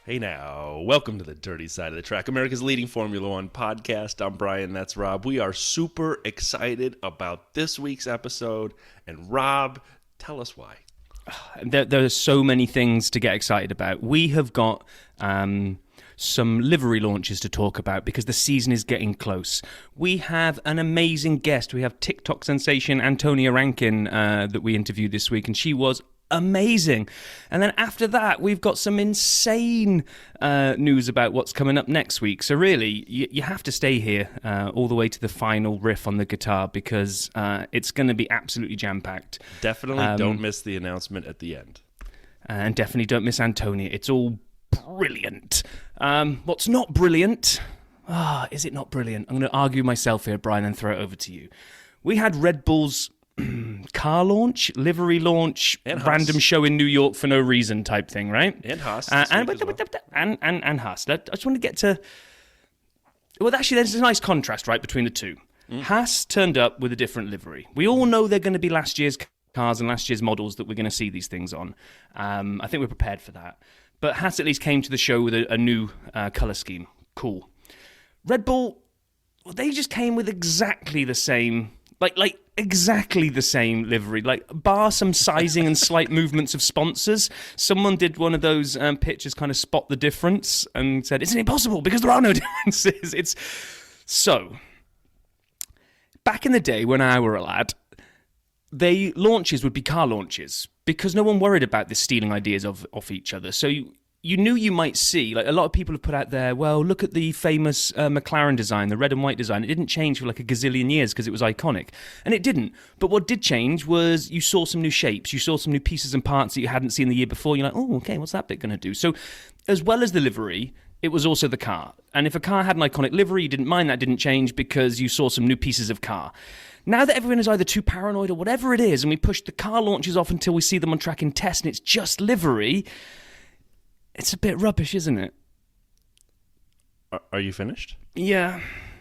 Hey now, welcome to the Dirty Side of the Track, America's leading Formula One podcast. I'm Brian, that's Rob. We are super excited about this week's episode. And Rob, tell us why. There are so many things to get excited about. We have got some livery launches to talk about because the season is getting close. We have an amazing guest. We have TikTok sensation Antonia Rankin that we interviewed this week, and she was amazing. And then after that, we've got some insane news about what's coming up next week. So really, you have to stay here all the way to the final riff on the guitar because it's going to be absolutely jam-packed. Definitely don't miss the announcement at the end. And definitely don't miss Antonia. It's all brilliant. What's not brilliant? Is it not brilliant? I'm going to argue myself here, Brian, and throw it over to you. We had Red Bull's car launch, livery launch, random show in New York for no reason type thing, right? And Haas. And Haas. I just want to get to... Well, actually, there's a nice contrast, right, between the two. Haas turned up with a different livery. We all know they're going to be last year's cars and last year's models that we're going to see these things on. I think we're prepared for that. But Haas at least came to the show with a new colour scheme. Cool. Red Bull, well, they just came with exactly the same... Like exactly the same livery, like bar some sizing and slight movements of sponsors. Someone did one of those pictures, kind of spot the difference, and said, "Isn't it possible? Because there are no differences." It's so. Back in the day when I were a lad, launches would be car launches because no one worried about this stealing ideas off each other. So you knew you might see, like a lot of people have put out there, well, look at the famous McLaren design, the red and white design. It didn't change for like a gazillion years because it was iconic. And it didn't. But what did change was you saw some new shapes. You saw some new pieces and parts that you hadn't seen the year before. You're like, oh, okay, what's that bit going to do? So as well as the livery, it was also the car. And if a car had an iconic livery, you didn't mind that didn't change because you saw some new pieces of car. Now that everyone is either too paranoid or whatever it is, and we push the car launches off until we see them on track in test and it's just livery... It's a bit rubbish, isn't it? Are you finished? Yeah.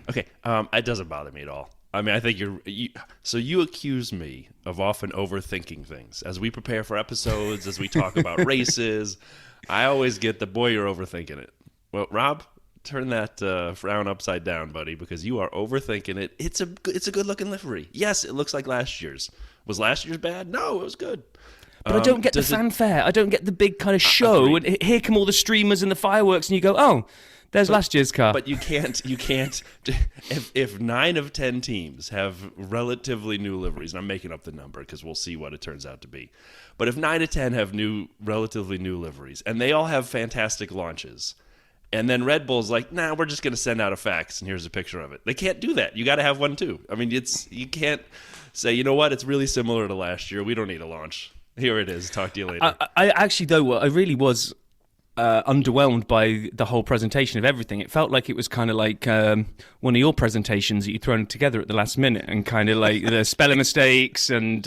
Okay, it doesn't bother me at all. I mean, I think you accuse me of often overthinking things. As we prepare for episodes, as we talk about races, I always get the, boy, you're overthinking it. Well, Rob, turn that frown upside down, buddy, because you are overthinking it. It's a good-looking livery. Yes, it looks like last year's. Was last year's bad? No, it was good. But I don't get the fanfare. I don't get the big kind of show. And here come all the streamers and the fireworks, and you go, oh, there's last year's car. But you can't. If 9 of 10 teams have relatively new liveries, and I'm making up the number because we'll see what it turns out to be. But if 9 of 10 have relatively new liveries, and they all have fantastic launches, and then Red Bull's like, nah, we're just going to send out a fax, and here's a picture of it. They can't do that. You got to have one too. I mean, you can't say, you know what, it's really similar to last year. We don't need a launch. Here it is. Talk to you later. I actually, though, I really was underwhelmed by the whole presentation of everything. It felt like it was kind of like one of your presentations that you thrown together at the last minute and kind of like the spelling mistakes and,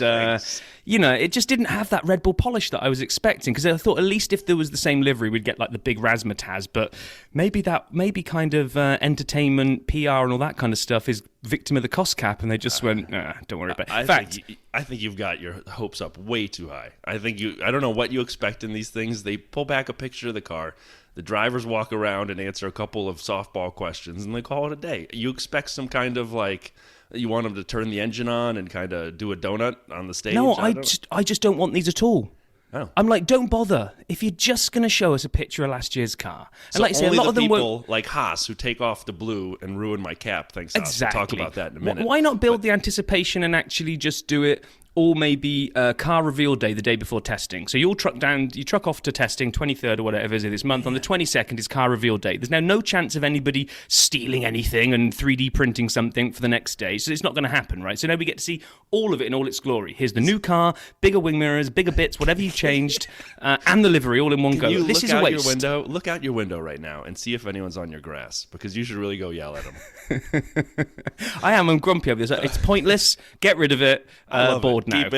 it just didn't have that Red Bull polish that I was expecting because I thought at least if there was the same livery, we'd get like the big razzmatazz, but maybe kind of entertainment, PR and all that kind of stuff is victim of the cost cap and they just went, don't worry about it. I think you've got your hopes up way too high. I don't know what you expect in these things. They pull back a picture of the car. The drivers walk around and answer a couple of softball questions, and they call it a day. You expect some kind of like you want them to turn the engine on and kind of do a donut on the stage. No, I just don't want these at all. Oh. I'm like, don't bother. If you're just going to show us a picture of last year's car, and so like I say, a lot of them people like Haas who take off the blue and ruin my cap. Thanks, Haas. Exactly. We'll talk about that in a minute. Why not build the anticipation and actually just do it? Or maybe car reveal day, the day before testing. So you truck off to testing, 23rd or whatever it is this month. On the 22nd is car reveal day. There's now no chance of anybody stealing anything and 3D printing something for the next day. So it's not going to happen, right? So now we get to see all of it in all its glory. Here's the new car, bigger wing mirrors, bigger bits, whatever you've changed, and the livery all in one go. This is a waste. Look out your window right now and see if anyone's on your grass, because you should really go yell at them. I'm grumpy over this. It's pointless. Get rid of it. Bored now.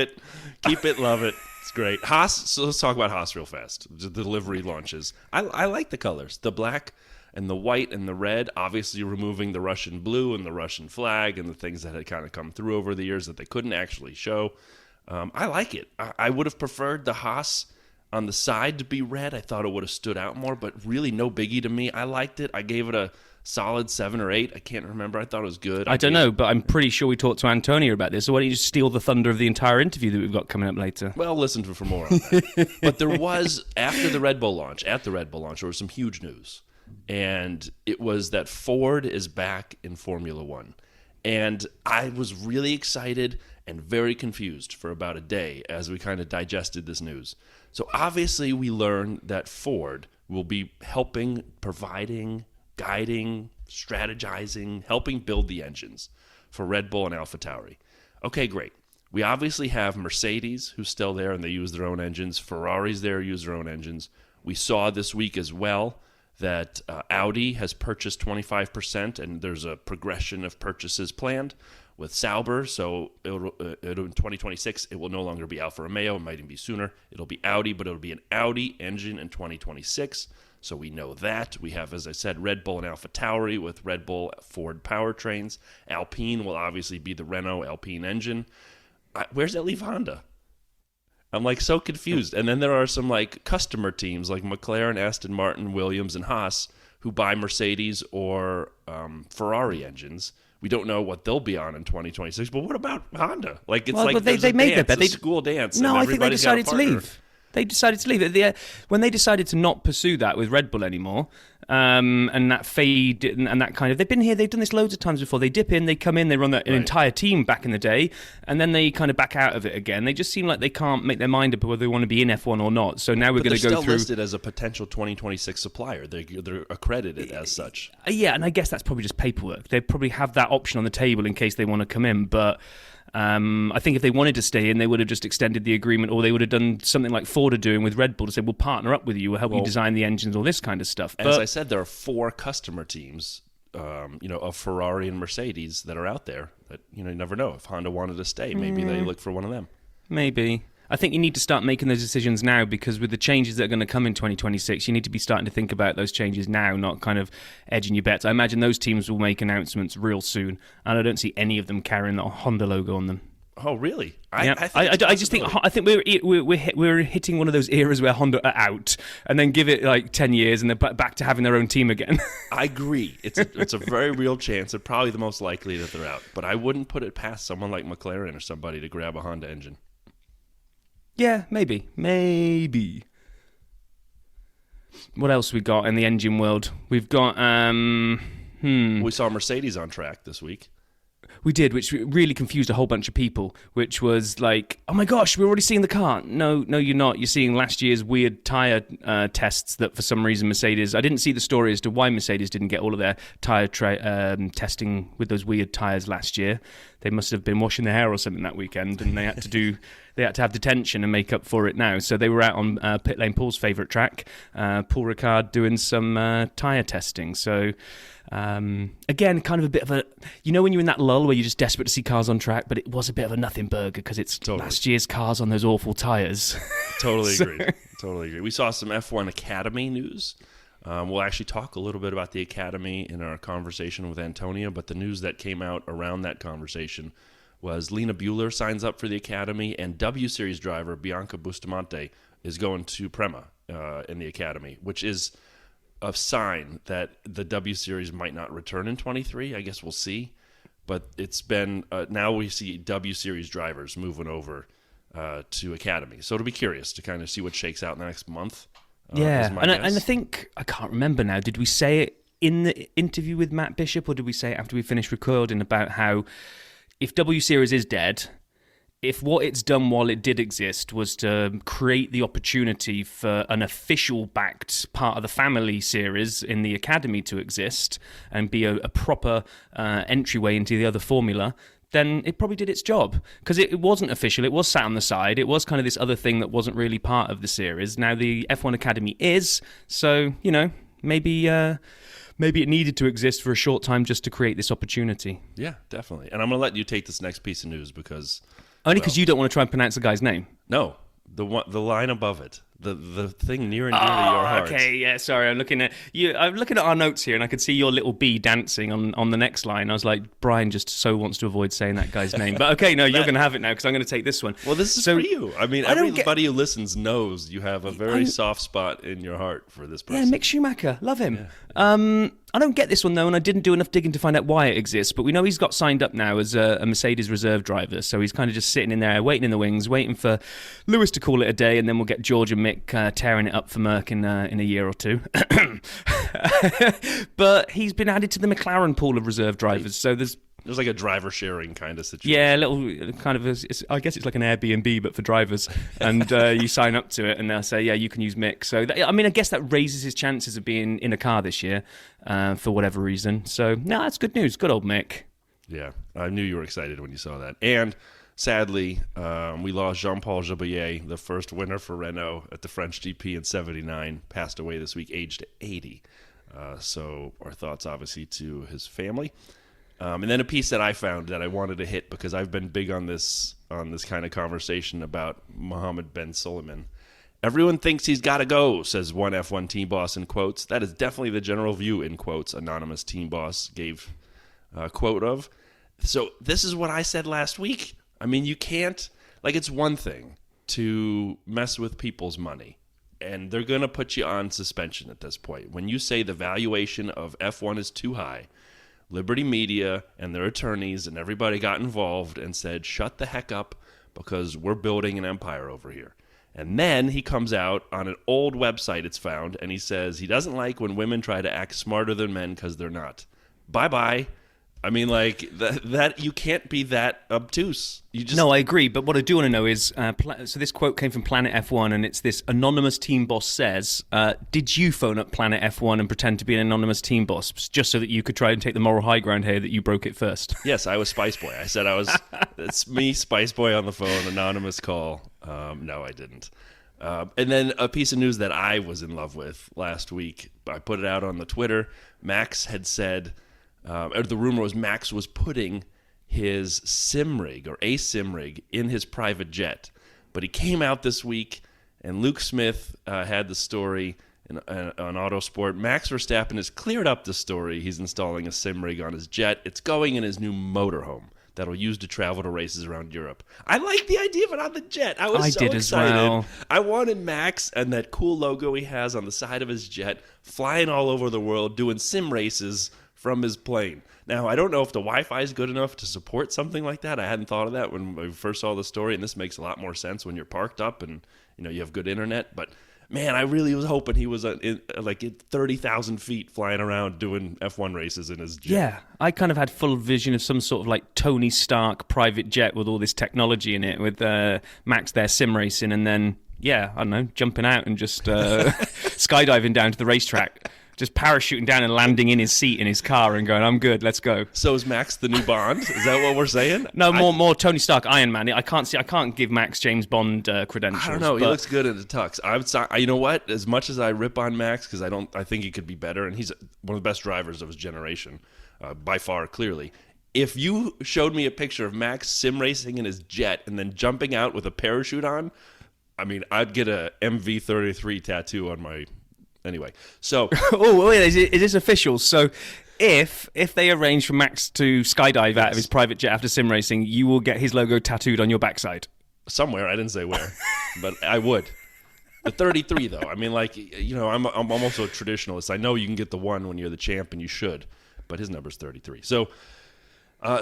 Keep it, love it. It's great. Haas. So let's talk about Haas real fast. The delivery launches. I like the colors, the black and the white and the red. Obviously, removing the Russian blue and the Russian flag and the things that had kind of come through over the years that they couldn't actually show. I like it. I would have preferred the Haas on the side to be red. I thought it would have stood out more, but really no biggie to me. I liked it. I gave it a solid 7 or 8. I can't remember. I thought it was good. I don't know, but I'm pretty sure we talked to Antonia about this. So why don't you just steal the thunder of the entire interview that we've got coming up later? Well, listen for more on that. But there was, after the Red Bull launch, there was some huge news. And it was that Ford is back in Formula One. And I was really excited and very confused for about a day as we kind of digested this news. So obviously we learned that Ford will be helping, providing, guiding, strategizing, helping build the engines for Red Bull and AlphaTauri. Okay, great. We obviously have Mercedes, who's still there, and they use their own engines. Ferrari's there, use their own engines. We saw this week as well that Audi has purchased 25%, and there's a progression of purchases planned with Sauber. So it'll, in 2026, it will no longer be Alfa Romeo. It might even be sooner. It'll be Audi, but it'll be an Audi engine in 2026. So we know that. We have, as I said, Red Bull and AlphaTauri with Red Bull Ford powertrains. Alpine will obviously be the Renault Alpine engine. Where's that leave Honda? I'm like so confused. And then there are some like customer teams like McLaren, Aston Martin, Williams, and Haas who buy Mercedes or Ferrari engines. We don't know what they'll be on in 2026. But what about Honda? Like it's like they made their bet. It's a school dance. No, and I think they decided to partner. leave. They decided to leave. When they decided to not pursue that with Red Bull anymore, and that fade and that kind of... They've been here, they've done this loads of times before. They dip in, they come in, they run an entire team back in the day, and then they kind of back out of it again. They just seem like they can't make their mind up whether they want to be in F1 or not. So now we're going to go through... They're still listed as a potential 2026 supplier. They're accredited as such. Yeah, and I guess that's probably just paperwork. They probably have that option on the table in case they want to come in, but... I think if they wanted to stay in, they would have just extended the agreement, or they would have done something like Ford are doing with Red Bull to say, we'll partner up with you, we'll help you design the engines, all this kind of stuff. But, as I said, there are 4 customer teams, of Ferrari and Mercedes that are out there that, you never know. If Honda wanted to stay, maybe they look for one of them. Maybe. I think you need to start making those decisions now, because with the changes that are going to come in 2026, you need to be starting to think about those changes now, not kind of edging your bets. I imagine those teams will make announcements real soon, and I don't see any of them carrying the Honda logo on them. Oh, really? I think we're hitting one of those eras where Honda are out, and then give it like 10 years, and they're back to having their own team again. I agree. It's a very real chance. It's probably the most likely that they're out, but I wouldn't put it past someone like McLaren or somebody to grab a Honda engine. Yeah, maybe. What else we got in the engine world? We've got... We saw Mercedes on track this week. We did, which really confused a whole bunch of people, which was like, oh my gosh, we're already seeing the car. No, you're not. You're seeing last year's weird tyre tests that for some reason Mercedes... I didn't see the story as to why Mercedes didn't get all of their tyre testing with those weird tyres last year. They must have been washing their hair or something that weekend, and they had to have detention and make up for it now. So they were out on pit lane Paul's favourite track, Paul Ricard, doing some tyre testing. So... again, kind of a bit of a... when you're in that lull where you're just desperate to see cars on track, but it was a bit of a nothing burger because it's last year's cars on those awful tyres. Totally agree. We saw some F1 Academy news. We'll actually talk a little bit about the Academy in our conversation with Antonia, but the news that came out around that conversation was Lena Bueller signs up for the Academy, and W Series driver Bianca Bustamante is going to Prema in the Academy, which is... a sign that the W Series might not return in 23. I guess we'll see. But it's been... now we see W Series drivers moving over to Academy. So it'll be curious to kind of see what shakes out in the next month. And I think... I can't remember now. Did we say it in the interview with Matt Bishop, or did we say it after we finished recording about how if W Series is dead... if what it's done while it did exist was to create the opportunity for an official-backed part of the family series in the Academy to exist and be a proper entryway into the other formula, then it probably did its job. Because it wasn't official, it was sat on the side, it was kind of this other thing that wasn't really part of the series. Now the F1 Academy is, so, maybe it needed to exist for a short time just to create this opportunity. Yeah, definitely. And I'm going to let you take this next piece of news because... Only because you don't want to try and pronounce the guy's name. No, the line above it. the thing near and dear to your heart. Okay, yeah, sorry. I'm looking at you. I'm looking at our notes here, and I could see your little bee dancing on the next line. I was like, Brian just so wants to avoid saying that guy's name. But okay, no, you're going to have it now because I'm going to take this one. Well, this is for you. I mean, everybody who listens knows you have a very soft spot in your heart for this person. Yeah, Mick Schumacher, love him. Yeah. I don't get this one though, and I didn't do enough digging to find out why it exists. But we know he's got signed up now as a Mercedes reserve driver, so he's kind of just sitting in there, waiting in the wings, waiting for Lewis to call it a day, and then we'll get George and Mick tearing it up for Merck in a year or two. But he's been added to the McLaren pool of reserve drivers, so there's like a driver sharing kind of situation. Yeah, a little kind of. I guess it's like an Airbnb, but for drivers. And you sign up to it, and they'll say, "Yeah, you can use Mick." So, I guess that raises his chances of being in a car this year, for whatever reason. So, no, that's good news. Good old Mick. Yeah, I knew you were excited when you saw that. And sadly, we lost Jean-Paul Jabouillet, the first winner for Renault at the French GP in '79. Passed away this week, aged 80. So, our thoughts obviously to his family. And then a piece that I found that I wanted to hit because I've been big on this kind of conversation about Mohammed Ben Sulayem. Everyone thinks he's got to go, says one F1 team boss in quotes. That is definitely the general view in quotes. Anonymous team boss gave a quote of. So this is what I said last week. I mean, you can't, it's one thing to mess with people's money, and they're going to put you on suspension at this point. When you say the valuation of F1 is too high, Liberty Media and their attorneys and everybody got involved and said, shut the heck up because we're building an empire over here. And then he comes out on an old website it's found and he says he doesn't like when women try to act smarter than men because they're not. Bye-bye. I mean, that you can't be that obtuse. No, I agree. But what I do want to know is, so this quote came from Planet F1, and it's this anonymous team boss says, did you phone up Planet F1 and pretend to be an anonymous team boss just so that you could try and take the moral high ground here that you broke it first? Yes, I was Spice Boy. I said it's me, Spice Boy on the phone, anonymous call. No, I didn't. And then a piece of news that I was in love with last week, I put it out on the Twitter. Max had said... or the rumor was Max was putting his sim rig or a sim rig in his private jet. But he came out this week, and Luke Smith had the story on Autosport. Max Verstappen has cleared up the story. He's installing a sim rig on his jet. It's going in his new motorhome that'll use to travel to races around Europe. I like the idea of it on the jet. I was so excited. As well. I wanted Max and that cool logo he has on the side of his jet flying all over the world doing sim races from his plane. Now, I don't know if the Wi-Fi is good enough to support something like that. I hadn't thought of that when I first saw the story, and this makes a lot more sense when you're parked up and you have good internet. But man, I really was hoping he was at 30,000 feet flying around doing F1 races in his jet. Yeah, I kind of had full vision of some sort of Tony Stark private jet with all this technology in it, with Max there sim racing, and then I don't know, jumping out and just skydiving down to the racetrack. Just parachuting down and landing in his seat in his car and going, I'm good, let's go. So is Max the new Bond? Is that what we're saying? No, more Tony Stark, Iron Man. I can't give Max James Bond credentials. I don't know. He looks good in the tux. You know what? As much as I rip on Max, because I think he could be better, and he's one of the best drivers of his generation, by far, clearly. If you showed me a picture of Max sim racing in his jet and then jumping out with a parachute on, I mean, I'd get a MV33 tattoo on my... Anyway, so... Oh, wait, is this official? So if they arrange for Max to skydive out of his private jet after sim racing, you will get his logo tattooed on your backside? Somewhere, I didn't say where, but I would. The 33, though. I mean, I'm also a traditionalist. I know you can get the 1 when you're the champ, and you should, but his number's 33. So,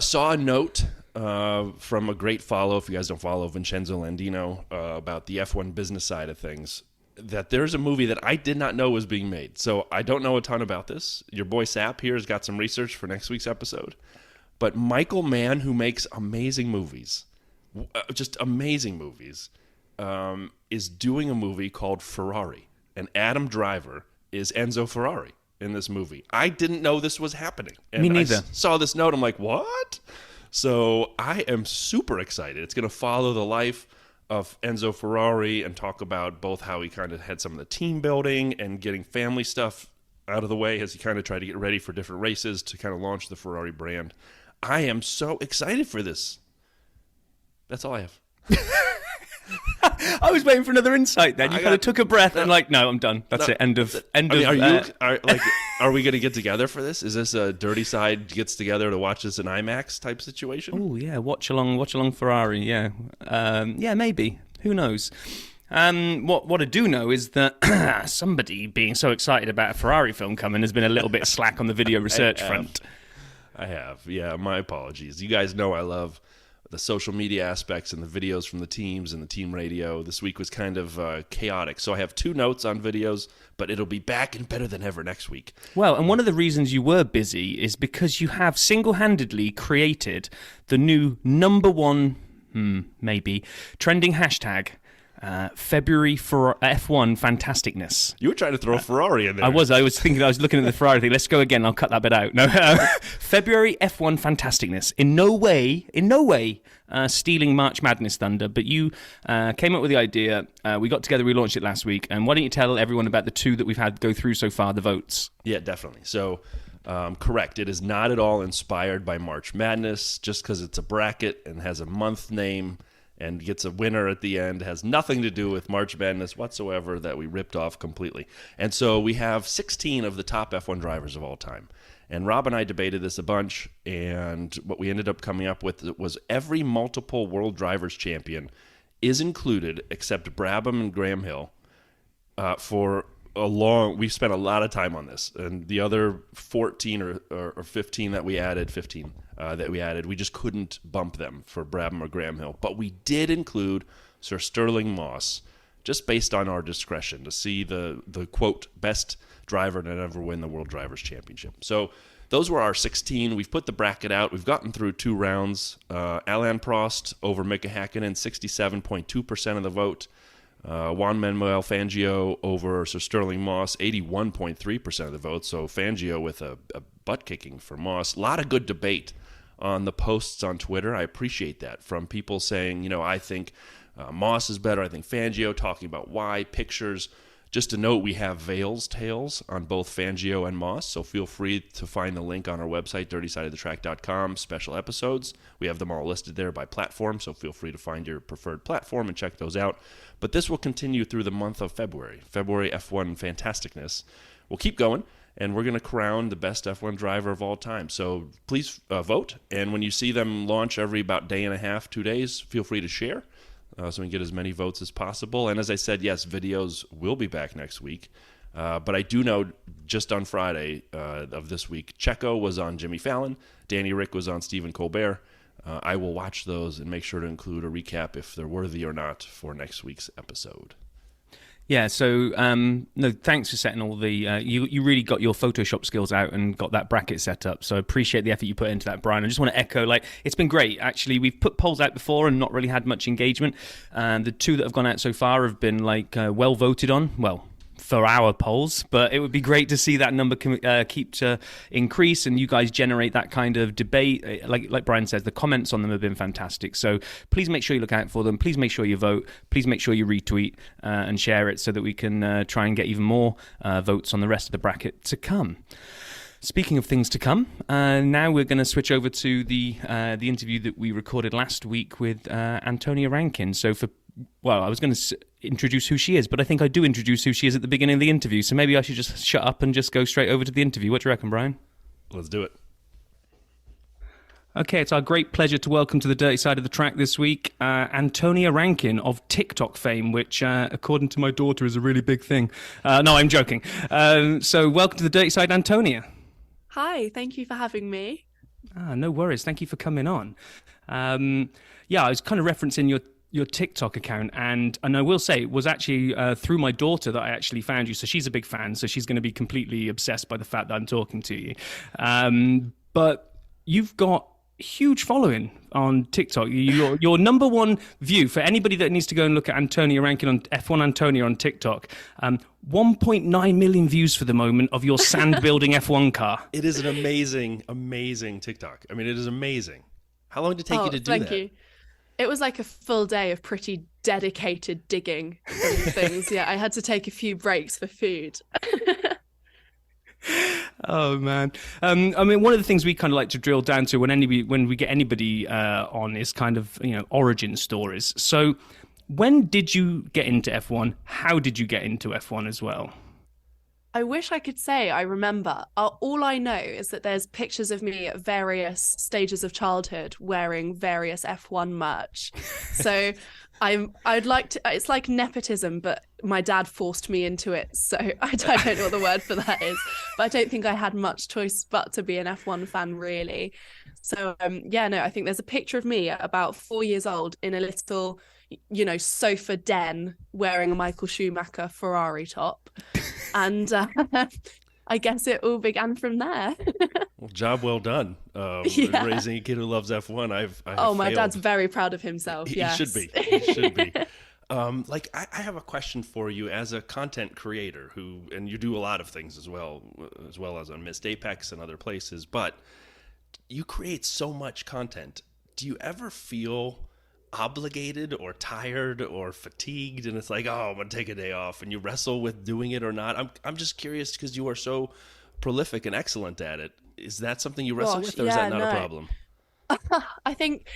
saw a note from a great follow, if you guys don't follow, Vincenzo Landino, about the F1 business side of things, that there's a movie that I did not know was being made. So I don't know a ton about this. Your boy Sap here has got some research for next week's episode. But Michael Mann, who makes amazing movies, just amazing movies, is doing a movie called Ferrari. And Adam Driver is Enzo Ferrari in this movie. I didn't know this was happening. And me neither. I saw this note. I'm like, what? So I am super excited. It's going to follow the life of Enzo Ferrari and talk about both how he kind of had some of the team building and getting family stuff out of the way as he kind of tried to get ready for different races to kind of launch the Ferrari brand. I am so excited for this. That's all I have. I was waiting for another insight. Then you kind of took a breath and like, no, I'm done. That's it. End of. Are we going to get together for this? Is this a Dirty Side gets together to watch this in IMAX type situation? Oh yeah, watch along Ferrari. Yeah, maybe. Who knows? What I do know is that somebody being so excited about a Ferrari film coming has been a little bit slack on the video research front. I have. Yeah, my apologies. You guys know I love the social media aspects and the videos from the teams and the team radio. This week was kind of chaotic. So I have 2 notes on videos, but it'll be back and better than ever next week. Well, and one of the reasons you were busy is because you have single-handedly created the new number 1, maybe, trending hashtag, February for F1 fantasticness. You were trying to throw a Ferrari in there. I was looking at the Ferrari thing. Let's go again. I'll cut that bit out. No, February F1 fantasticness. In no way, stealing March Madness thunder. But you came up with the idea. We got together. We launched it last week. And why don't you tell everyone about the 2 that we've had go through so far, the votes? Yeah, definitely. So, correct. It is not at all inspired by March Madness. Just because it's a bracket and has a month name and gets a winner at the end, has nothing to do with March Madness whatsoever, that we ripped off completely. And so we have 16 of the top F1 drivers of all time. And Rob and I debated this a bunch, and what we ended up coming up with was every multiple World Drivers' Champion is included except Brabham and Graham Hill for we spent a lot of time on this, and the other 14 or 15 that we added, we just couldn't bump them for Brabham or Graham Hill. But we did include Sir Sterling Moss, just based on our discretion, to see the quote, best driver to ever win the World Drivers' Championship. So those were our 16. We've put the bracket out. We've gotten through 2 rounds. Alain Prost over Mika Hakkinen, 67.2% of the vote. Juan Manuel Fangio over Sir Sterling Moss, 81.3% of the vote. So Fangio with a butt kicking for Moss. A lot of good debate on the posts on Twitter. I appreciate that from people saying, I think Moss is better. I think Fangio, talking about why, pictures. Just to note, we have Vale's Tales on both Fangio and Moss, so feel free to find the link on our website, dirtysideofthetrack.com, special episodes. We have them all listed there by platform, so feel free to find your preferred platform and check those out. But this will continue through the month of February. February F1 Fantasticness. We'll keep going, and we're going to crown the best F1 driver of all time. So please vote, and when you see them launch every about day and a half, 2 days, feel free to share. So we can get as many votes as possible. And as I said, yes, videos will be back next week. But I do know just on Friday of this week, Checo was on Jimmy Fallon. Danny Rick was on Stephen Colbert. I will watch those and make sure to include a recap if they're worthy or not for next week's episode. Yeah, so no, thanks for setting all the... you really got your Photoshop skills out and got that bracket set up, so I appreciate the effort you put into that, Brian. I just want to echo, it's been great, actually. We've put polls out before and not really had much engagement. The 2 that have gone out so far have been, well voted on. Well, for our polls, but it would be great to see that number keep to increase and you guys generate that kind of debate. Like Brian says, the comments on them have been fantastic, so please make sure you look out for them. Please make sure you vote. Please make sure you retweet and share it so that we can try and get even more votes on the rest of the bracket to come. Speaking of things to come, now we're going to switch over to the interview that we recorded last week with Antonia Rankin. So I was going to introduce who she is, but I think I do introduce who she is at the beginning of the interview. So maybe I should just shut up and just go straight over to the interview. What do you reckon, Brian? Let's do it. Okay, it's our great pleasure to welcome to the Dirty Side of the Track this week Antonia Rankin of TikTok fame, which, according to my daughter, is a really big thing. No, I'm joking. So welcome to the Dirty Side, Antonia. Hi, thank you for having me. No worries. Thank you for coming on. I was kind of referencing your TikTok account, and I will say it was actually through my daughter that I actually found you. So she's a big fan, so she's going to be completely obsessed by the fact that I'm talking to you. But you've got huge following on TikTok. Your number 1 view for anybody that needs to go and look at Antonia Rankin on F1 Antonia on TikTok. 1.9 million views for the moment of your sand building F1 car. It is an amazing TikTok. I mean, it is amazing. How long did it take you to do that? Thank you. It was like a full day of pretty dedicated digging and things. Yeah, I had to take a few breaks for food. Oh man, I mean, one of the things we kind of like to drill down to when we get anybody on is kind of origin stories. So, When did you get into F1? How did you get into F1 as well? I wish I could say I remember. All I know is that there's pictures of me at various stages of childhood wearing various F1 merch. So I'd like to, it's like nepotism, but my dad forced me into it. So I don't know what the word for that is, but I don't think I had much choice but to be an F1 fan, really. So yeah, no, I think there's a picture of me at about 4 years old in a little, sofa den wearing a Michael Schumacher Ferrari top. And I guess it all began from there. Well, job well done. Raising a kid who loves F1. My dad's very proud of himself. He yes. should be. He should be. I have a question for you as a content creator and you do a lot of things as well as on Missed Apex and other places, but you create so much content. Do you ever feel obligated or tired or fatigued and it's like, oh, I'm gonna take a day off, and you wrestle with doing it or not? I'm just curious because you are so prolific and excellent at it. Is that something you wrestle with, or is that not a problem? I think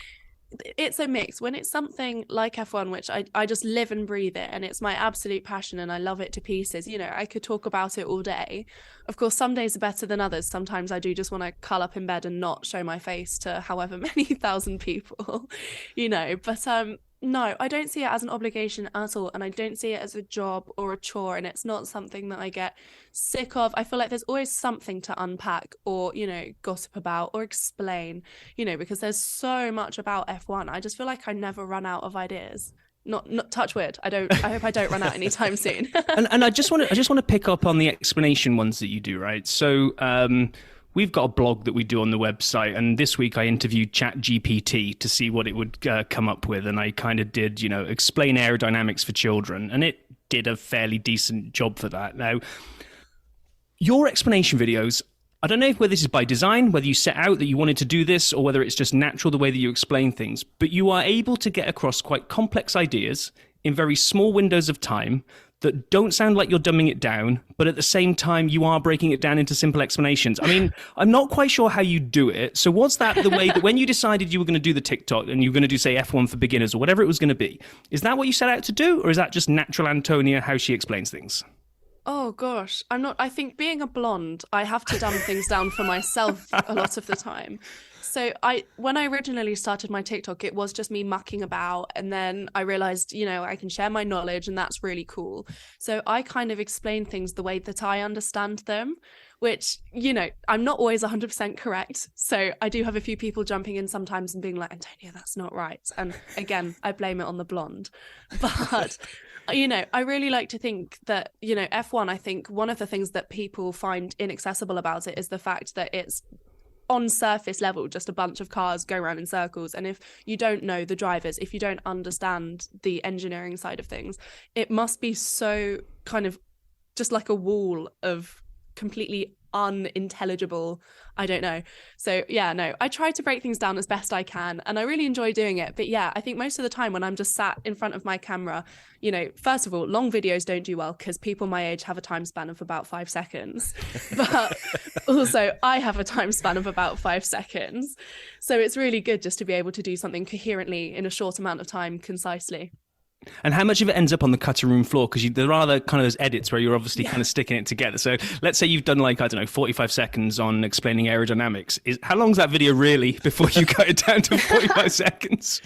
it's a mix. When it's something like F1, which I just live and breathe it, and it's my absolute passion and I love it to pieces, I could talk about it all day. Of course, some days are better than others. Sometimes I do just want to curl up in bed and not show my face to however many thousand people, but no, I don't see it as an obligation at all, and I don't see it as a job or a chore, and it's not something that I get sick of. I feel like there's always something to unpack or, gossip about or explain, because there's so much about F1. I just feel like I never run out of ideas. Not touch wood. I hope I don't run out anytime soon. and I just want to pick up on the explanation ones that you do, right? So we've got a blog that we do on the website, and this week I interviewed ChatGPT to see what it would come up with, and I kind of did, explain aerodynamics for children, and it did a fairly decent job for that. Now, your explanation videos, I don't know whether this is by design, whether you set out that you wanted to do this, or whether it's just natural the way that you explain things, but you are able to get across quite complex ideas in very small windows of time that don't sound like you're dumbing it down, but at the same time, you are breaking it down into simple explanations. I mean, I'm not quite sure how you do it. So was that the way that when you decided you were going to do the TikTok and you were going to do, say, F1 for beginners or whatever it was going to be, is that what you set out to do? Or is that just natural Antonia, how she explains things? Oh gosh, I think being a blonde, I have to dumb things down for myself a lot of the time. So when I originally started my TikTok, it was just me mucking about, and then I realized, I can share my knowledge, and that's really cool. So I kind of explain things the way that I understand them, which, I'm not always 100% correct. So I do have a few people jumping in sometimes and being like, Antonia, that's not right. And again, I blame it on the blonde. But I really like to think that, F1, I think one of the things that people find inaccessible about it is the fact that it's on surface level, just a bunch of cars go around in circles. And if you don't know the drivers, if you don't understand the engineering side of things, it must be so kind of just like a wall of completely unintelligible, I don't know. So yeah, no, I try to break things down as best I can, and I really enjoy doing it. But yeah, I think most of the time when I'm just sat in front of my camera, first of all, long videos don't do well because people my age have a time span of about 5 seconds. But also I have a time span of about 5 seconds. So it's really good just to be able to do something coherently in a short amount of time, concisely. And how much of it ends up on the cutting room floor? Because there are kind of those edits where you're obviously kind of sticking it together. So let's say you've done 45 seconds on explaining aerodynamics. How long is that video really before you cut it down to 45 seconds?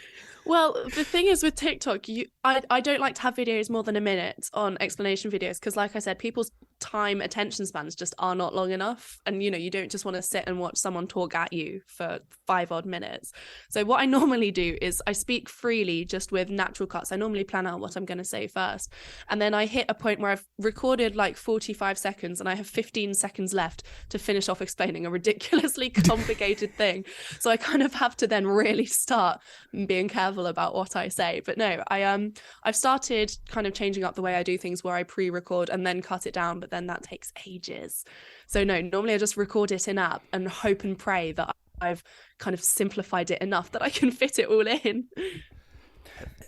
Well, the thing is with TikTok, I don't like to have videos more than a minute on explanation videos because, like I said, people's time attention spans just are not long enough. And, you don't just want to sit and watch someone talk at you for 5 odd minutes. So what I normally do is I speak freely just with natural cuts. I normally plan out what I'm going to say first. And then I hit a point where I've recorded 45 seconds and I have 15 seconds left to finish off explaining a ridiculously complicated thing. So I kind of have to then really start being careful about what I say. But no, I've started kind of changing up the way I do things where I pre-record and then cut it down, but then that takes ages. So no, normally I just record it in app and hope and pray that I've kind of simplified it enough that I can fit it all in.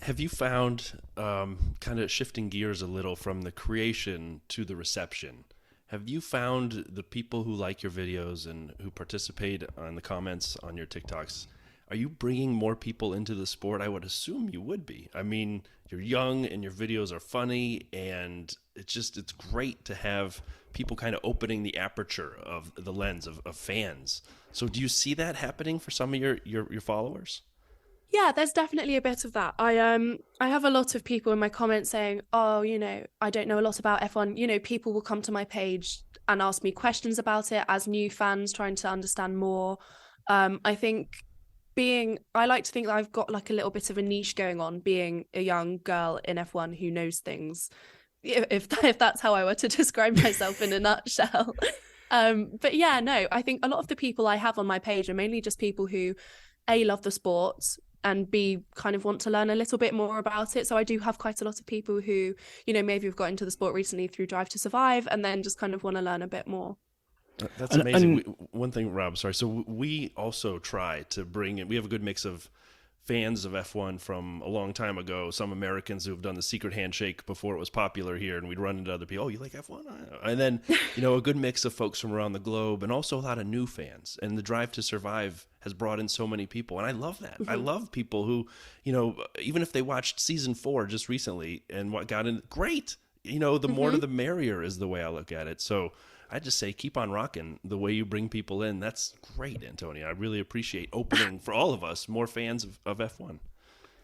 Have you found, kind of shifting gears a little from the creation to the reception, have you found the people who like your videos and who participate on the comments on your TikToks, are you bringing more people into the sport? I would assume you would be. I mean, you're young and your videos are funny, and it's great to have people kind of opening the aperture of the lens of fans. So do you see that happening for some of your followers? Yeah, there's definitely a bit of that. I have a lot of people in my comments saying, "Oh, I don't know a lot about F1." People will come to my page and ask me questions about it as new fans trying to understand more. I think I like to think that I've got like a little bit of a niche going on, being a young girl in F1 who knows things, if that's how I were to describe myself in a nutshell. But yeah, no, I think a lot of the people I have on my page are mainly just people who A, love the sport, and B, kind of want to learn a little bit more about it. So I do have quite a lot of people who, maybe have got into the sport recently through Drive to Survive and then just kind of want to learn a bit more. That's amazing. One thing, Rob, sorry. So we also try to bring in, we have a good mix of fans of F1 from a long time ago, some Americans who have done the secret handshake before it was popular here, and we'd run into other people, oh, you like F1? And then, a good mix of folks from around the globe, and also a lot of new fans. And the Drive to Survive has brought in so many people, and I love that. Mm-hmm. I love people who, even if they watched season 4 just recently and what got in, great. The more to the merrier is the way I look at it. So I just say keep on rocking the way you bring people in. That's great, Antonia. I really appreciate opening for all of us more fans of F1.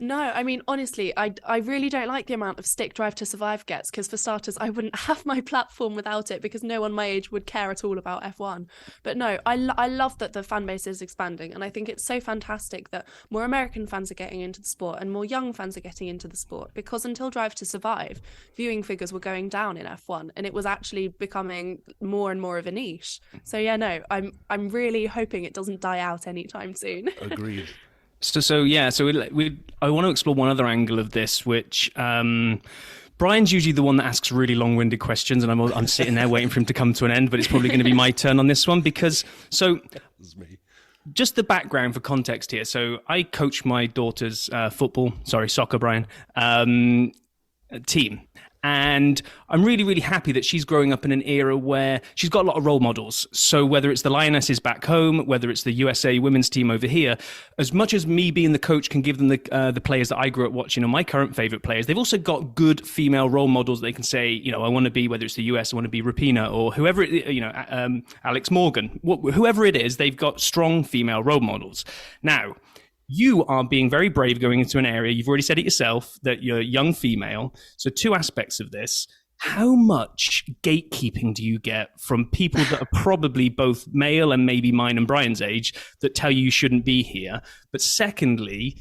No, I mean, honestly, I really don't like the amount of stick Drive to Survive gets, because for starters, I wouldn't have my platform without it, because no one my age would care at all about F1. But no, I love that the fan base is expanding, and I think it's so fantastic that more American fans are getting into the sport and more young fans are getting into the sport, because until Drive to Survive, viewing figures were going down in F1, and it was actually becoming more and more of a niche. So yeah, no, I'm really hoping it doesn't die out anytime soon. Agreed. So I want to explore one other angle of this, which Brian's usually the one that asks really long-winded questions, and I'm sitting there waiting for him to come to an end, but it's probably going to be my turn on this one because just the background for context here. So I coach my daughter's soccer, Brian, team. And I'm really, really happy that she's growing up in an era where she's got a lot of role models. So whether it's the Lionesses back home, whether it's the USA women's team over here, as much as me being the coach can give them the players that I grew up watching and my current favorite players, they've also got good female role models that they can say, I want to be, whether it's the US, I want to be Rapina or whoever, Alex Morgan, whoever it is, they've got strong female role models. Now, you are being very brave going into an area. You've already said it yourself that you're a young female. So 2 aspects of this. How much gatekeeping do you get from people that are probably both male and maybe mine and Brian's age that tell you shouldn't be here? But secondly,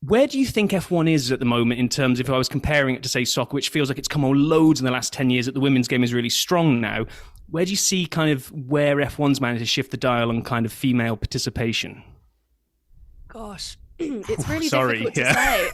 where do you think F1 is at the moment in terms of, if I was comparing it to, say, soccer, which feels like it's come on loads in the last 10 years, that the women's game is really strong now. Where do you see kind of where F1's managed to shift the dial on kind of female participation? Gosh, it's really difficult to say.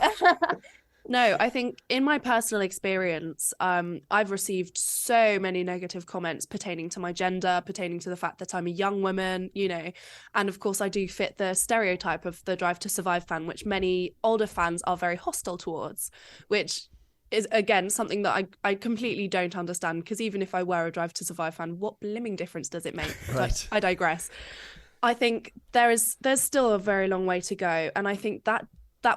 No, I think in my personal experience, I've received so many negative comments pertaining to my gender, pertaining to the fact that I'm a young woman, and of course I do fit the stereotype of the Drive to Survive fan, which many older fans are very hostile towards, which is, again, something that I completely don't understand, because even if I were a Drive to Survive fan, what blimming difference does it make? Right. I digress. I think there's still a very long way to go, and I think that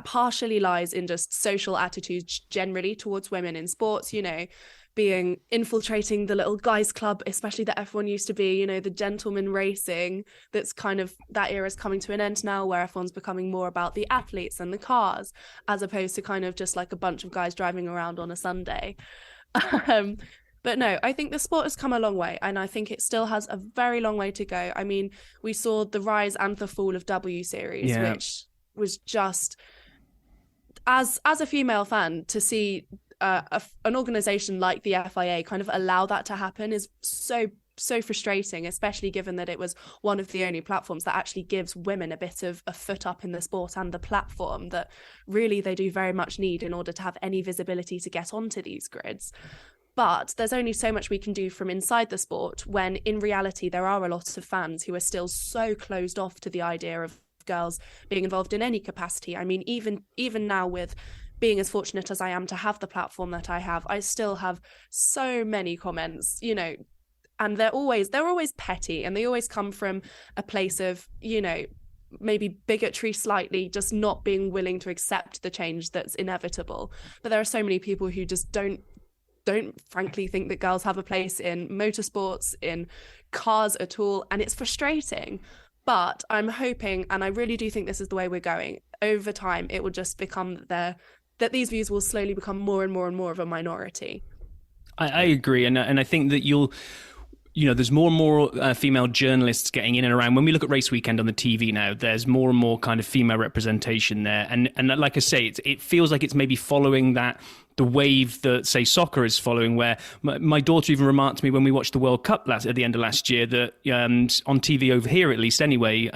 partially lies in just social attitudes generally towards women in sports, infiltrating the little guys club, especially that F1 used to be, the gentleman racing, that's kind of, that era is coming to an end now, where F1's becoming more about the athletes and the cars, as opposed to kind of just like a bunch of guys driving around on a Sunday. But no, I think the sport has come a long way, and I think it still has a very long way to go. I mean, we saw the rise and the fall of W Series, which was just, as a female fan, to see an organization like the FIA kind of allow that to happen is so frustrating, especially given that it was one of the only platforms that actually gives women a bit of a foot up in the sport, and the platform that really they do very much need in order to have any visibility to get onto these grids. But there's only so much we can do from inside the sport, when in reality there are a lot of fans who are still so closed off to the idea of girls being involved in any capacity. I mean, even now, with being as fortunate as I am to have the platform that I have, I still have so many comments, and they're always petty, and they always come from a place of, maybe bigotry slightly, just not being willing to accept the change that's inevitable. But there are so many people who just don't frankly think that girls have a place in motorsports, in cars at all, and it's frustrating. But I'm hoping, and I really do think this is the way we're going, over time it will just become that these views will slowly become more and more and more of a minority. I agree, and I think that there's more and more female journalists getting in and around. When we look at race weekend on the TV now, there's more and more kind of female representation there. And like I say, it feels like it's maybe following the wave that, say, soccer is following, where my daughter even remarked to me when we watched the World Cup at the end of last year that on TV over here, at least anyway,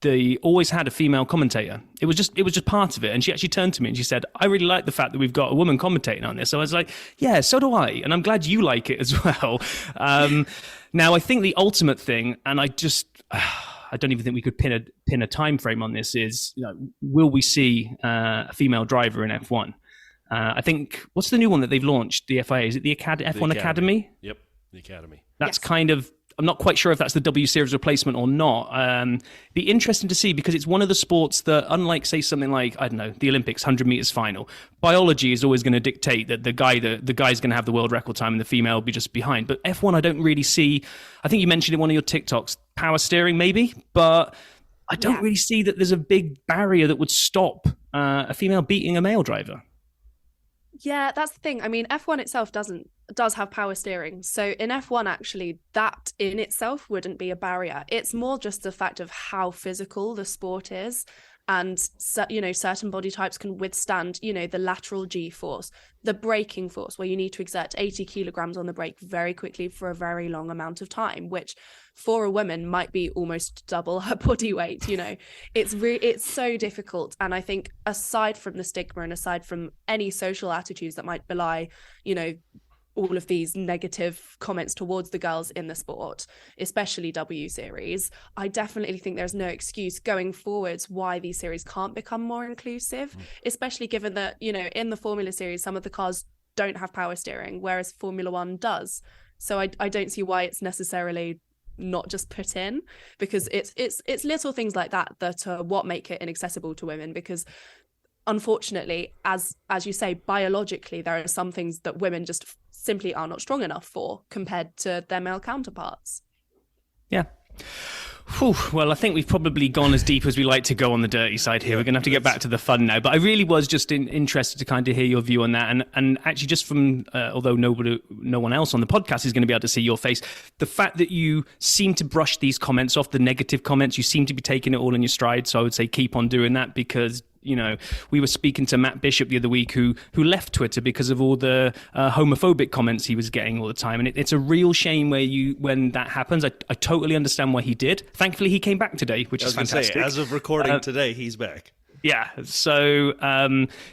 they always had a female commentator. It was just part of it. And she actually turned to me and she said, I really like the fact that we've got a woman commentating on this. So I was like, yeah, so do I. And I'm glad you like it as well. Now, I think the ultimate thing, and I don't even think we could pin a time frame on this, is, will we see a female driver in F1? I think, what's the new one that they've launched, the FIA? Is it the F1 Academy? Yep, the Academy. That's kind of, I'm not quite sure if that's the W Series replacement or not. Be interesting to see, because it's one of the sports that, unlike, say, something like, I don't know, the Olympics 100 meters final, biology is always going to dictate that the guy's going to have the world record time and the female will be just behind. But F1, I don't really see. I think you mentioned in one of your TikToks, power steering maybe, but I don't really see that there's a big barrier that would stop a female beating a male driver. Yeah, that's the thing. I mean, F1 itself does have power steering. So in F1, actually, that in itself wouldn't be a barrier. It's more just the fact of how physical the sport is. And, certain body types can withstand, the lateral G-force, the braking force, where you need to exert 80 kilograms on the brake very quickly for a very long amount of time, which for a woman might be almost double her body weight. It's so difficult. And I think, aside from the stigma and aside from any social attitudes that might belie, all of these negative comments towards the girls in the sport, especially W Series, I definitely think there's no excuse going forwards why these series can't become more inclusive, especially given that, in the Formula Series, some of the cars don't have power steering, whereas Formula One does. So I don't see why it's necessarily not just put in, because it's little things like that are what make it inaccessible to women, because unfortunately, as you say, biologically, there are some things that women just simply are not strong enough for compared to their male counterparts. Yeah. Whew. Well, I think we've probably gone as deep as we like to go on the dirty side here. We're going to have to get back to the fun now. But I really was just interested to kind of hear your view on that. And actually, just from, although no one else on the podcast is going to be able to see your face, the fact that you seem to brush these comments off, the negative comments, you seem to be taking it all in your stride. So I would say keep on doing that, because we were speaking to Matt Bishop the other week who left Twitter because of all the homophobic comments he was getting all the time. And it's a real shame when that happens. I totally understand why he did. Thankfully, he came back today, which is fantastic. As of recording today, he's back. Yeah. So,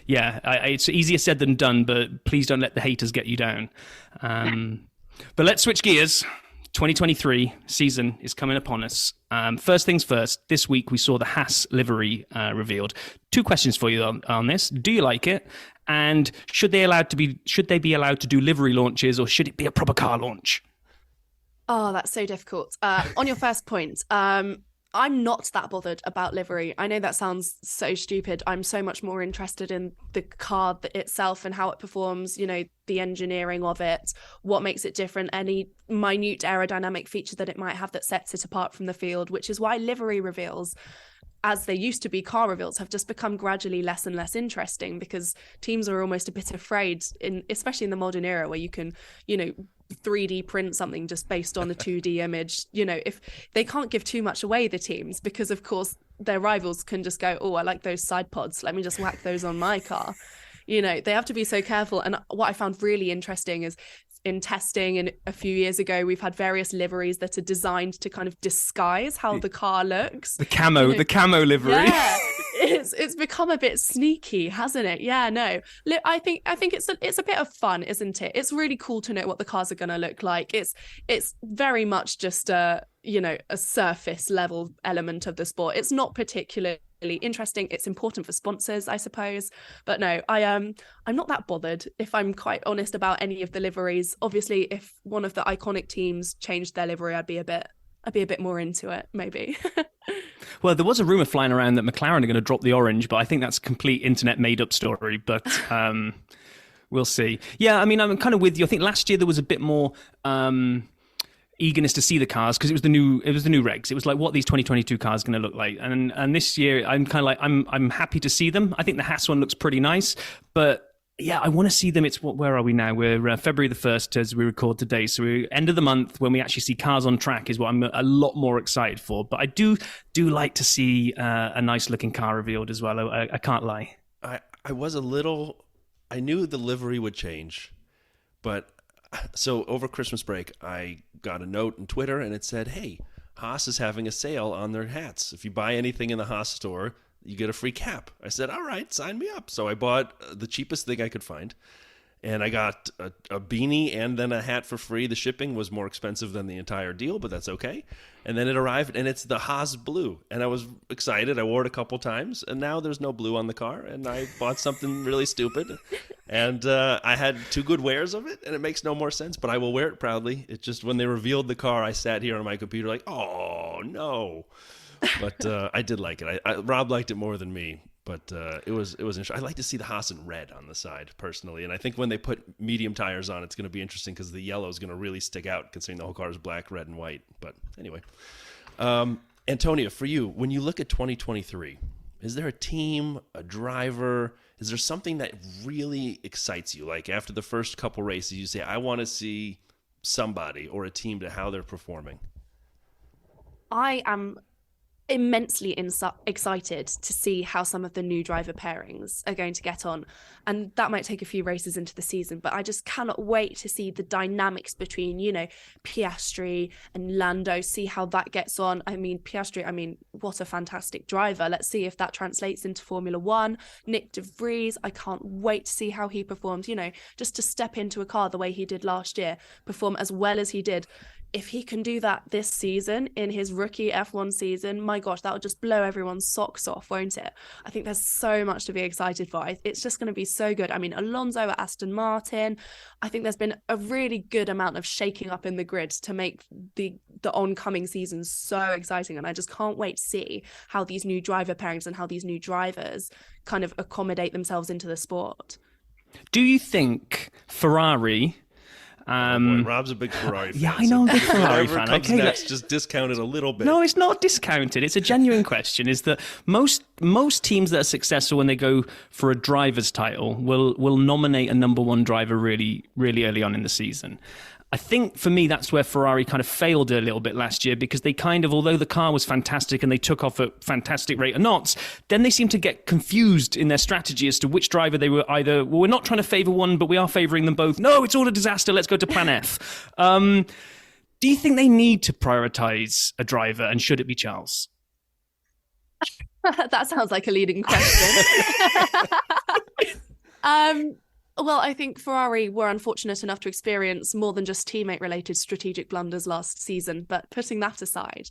it's easier said than done, but please don't let the haters get you down. But let's switch gears. 2023 season is coming upon us. First things first, this week we saw the Haas livery revealed. 2 questions for you on this. Do you like it? And should they be allowed to do livery launches, or should it be a proper car launch? Oh, that's so difficult. On your first point, I'm not that bothered about livery. I know that sounds so stupid. I'm so much more interested in the car itself and how it performs, the engineering of it, what makes it different, any minute aerodynamic feature that it might have that sets it apart from the field, which is why livery reveals, as they used to be car reveals, have just become gradually less and less interesting, because teams are almost a bit afraid, especially in the modern era where you can, 3D print something just based on a 2D image. If they can't give too much away, the teams, because of course their rivals can just go, oh, I like those side pods, let me just whack those on my car. They have to be so careful. And what I found really interesting is, in testing, and a few years ago, we've had various liveries that are designed to kind of disguise how the car looks. The camo livery. Yeah, it's become a bit sneaky, hasn't it? Yeah, no. I think it's a bit of fun, isn't it? It's really cool to know what the cars are going to look like. It's very much just a surface level element of the sport. It's not particularly interesting. It's important for sponsors, I suppose, but no, I'm not that bothered, if I'm quite honest, about any of the liveries. Obviously, if one of the iconic teams changed their livery, I'd be a bit I'd be a bit more into it, maybe. Well, there was a rumor flying around that McLaren are going to drop the orange, but I think that's a complete internet made-up story. But we'll see. Yeah, I mean, I'm kind of with you. I think last year there was a bit more eagerness to see the cars because it was the new regs. It was like what these 2022 cars going to look like. And this year, I'm kind of like I'm happy to see them. I think the Haas one looks pretty nice, but yeah, I want to see them. It's where are we now? We're February the 1st as we record today. So we're end of the month when we actually see cars on track is what I'm a lot more excited for. But I do like to see a nice looking car revealed as well. I can't lie. I was a little, I knew the livery would change, but so over Christmas break, I got a note on Twitter and it said, hey, Haas is having a sale on their hats. If you buy anything in the Haas store, you get a free cap. I said, all right, sign me up. So I bought the cheapest thing I could find. And I got a beanie and then a hat for free. The shipping was more expensive than the entire deal, but that's okay. And then it arrived, and it's the Haas blue. And I was excited. I wore it a couple times, and now there's no blue on the car. And I bought something really stupid. And I had 2 good wears of it, and it makes no more sense. But I will wear it proudly. It's just when they revealed the car, I sat here on my computer like, oh, no. But I did like it. Rob liked it more than me, but it was interesting. I'd like to see the Haas in red on the side personally, and I think when they put medium tires on, it's going to be interesting because the yellow is going to really stick out considering the whole car is black, red, and white. But anyway, Antonia, for you, when you look at 2023, is there a team, a driver? Is there something that really excites you? Like after the first couple races, you say, I want to see somebody or a team to how they're performing. I am immensely excited to see how some of the new driver pairings are going to get on, and that might take a few races into the season, but I just cannot wait to see the dynamics between Piastri and Lando, see how that gets on. I mean, Piastri, what a fantastic driver. Let's see if that translates into Formula One. Nick de Vries, I can't wait to see how he performs, just to step into a car the way he did last year, perform as well as he did. If he can do that this season in his rookie F1 season, my gosh, that would just blow everyone's socks off, won't it? I think there's so much to be excited for. It's just going to be so good. I mean, Alonso at Aston Martin, I think there's been a really good amount of shaking up in the grid to make the oncoming season so exciting. And I just can't wait to see how these new driver pairings and how these new drivers kind of accommodate themselves into the sport. Do you think Ferrari... boy, Rob's a big Ferrari fan. Yeah, I know I'm a big Ferrari fan. Comes next, just discount it a little bit. No, it's not discounted. It's a genuine question. Is that most teams that are successful when they go for a driver's title will nominate a number one driver really, really early on in the season. I think for me, that's where Ferrari kind of failed a little bit last year because they kind of, although the car was fantastic and they took off a fantastic rate of knots, then they seemed to get confused in their strategy as to which driver they were either, well, we're not trying to favour one, but we are favouring them both. No, it's all a disaster. Let's go to plan F. Do you think they need to prioritise a driver and should it be Charles? That sounds like a leading question. Well, I think Ferrari were unfortunate enough to experience more than just teammate-related strategic blunders last season, but putting that aside,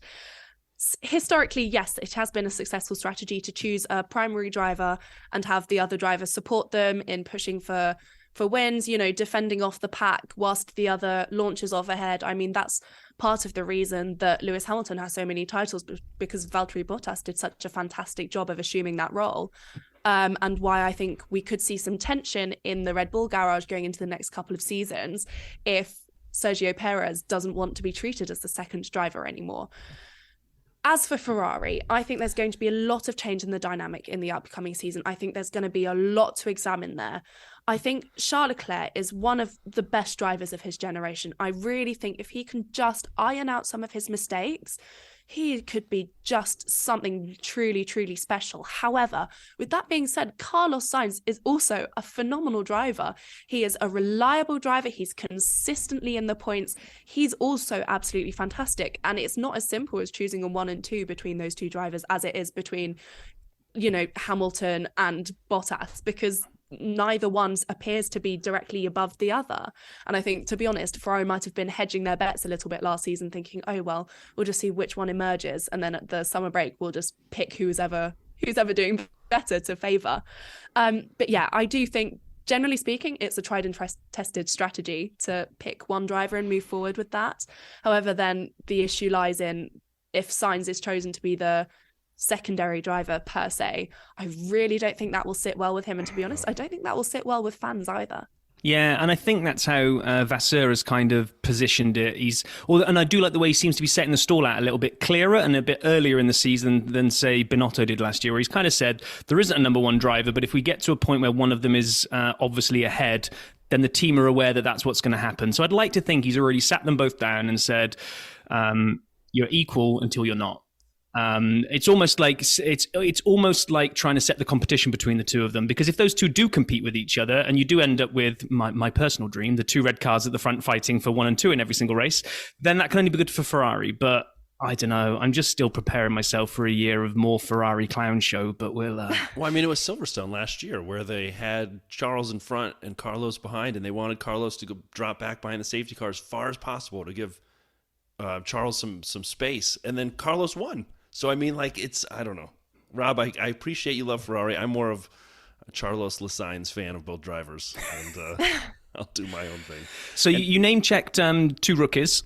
historically, yes, it has been a successful strategy to choose a primary driver and have the other driver support them in pushing for wins, defending off the pack whilst the other launches off ahead. I mean, that's part of the reason that Lewis Hamilton has so many titles, because Valtteri Bottas did such a fantastic job of assuming that role. And why I think we could see some tension in the Red Bull garage going into the next couple of seasons if Sergio Perez doesn't want to be treated as the second driver anymore. As for Ferrari, I think there's going to be a lot of change in the dynamic in the upcoming season. I think there's going to be a lot to examine there. I think Charles Leclerc is one of the best drivers of his generation. I really think if he can just iron out some of his mistakes, he could be just something truly, truly special. However, with that being said, Carlos Sainz is also a phenomenal driver. He is a reliable driver. He's consistently in the points. He's also absolutely fantastic. And it's not as simple as choosing a 1 and 2 between those two drivers as it is between, Hamilton and Bottas, because neither one appears to be directly above the other. And I think, to be honest, Ferrari might have been hedging their bets a little bit last season, thinking, oh, well, we'll just see which one emerges. And then at the summer break, we'll just pick who's ever doing better to favour. But yeah, I do think generally speaking, it's a tried and tested strategy to pick one driver and move forward with that. However, then the issue lies in if Sainz is chosen to be the secondary driver per se, I really don't think that will sit well with him. And to be honest, I don't think that will sit well with fans either. Yeah, and I think that's how Vasseur has kind of positioned it. And I do like the way he seems to be setting the stall out a little bit clearer and a bit earlier in the season than, say, Binotto did last year, where he's kind of said there isn't a number one driver, but if we get to a point where one of them is obviously ahead, then the team are aware that that's what's going to happen. So I'd like to think he's already sat them both down and said, you're equal until you're not. It's almost like trying to set the competition between the two of them, because if those two do compete with each other and you do end up with my personal dream, the two red cars at the front fighting for 1 and 2 in every single race, then that can only be good for Ferrari. But I don't know. I'm just still preparing myself for a year of more Ferrari clown show, but we'll... Well, I mean, it was Silverstone last year where they had Charles in front and Carlos behind, and they wanted Carlos to go drop back behind the safety car as far as possible to give Charles some space, and then Carlos won. So, I mean, like, I don't know. Rob, I appreciate you love Ferrari. I'm more of a Carlos Sainz fan of both drivers, and I'll do my own thing. So you name-checked 2 rookies.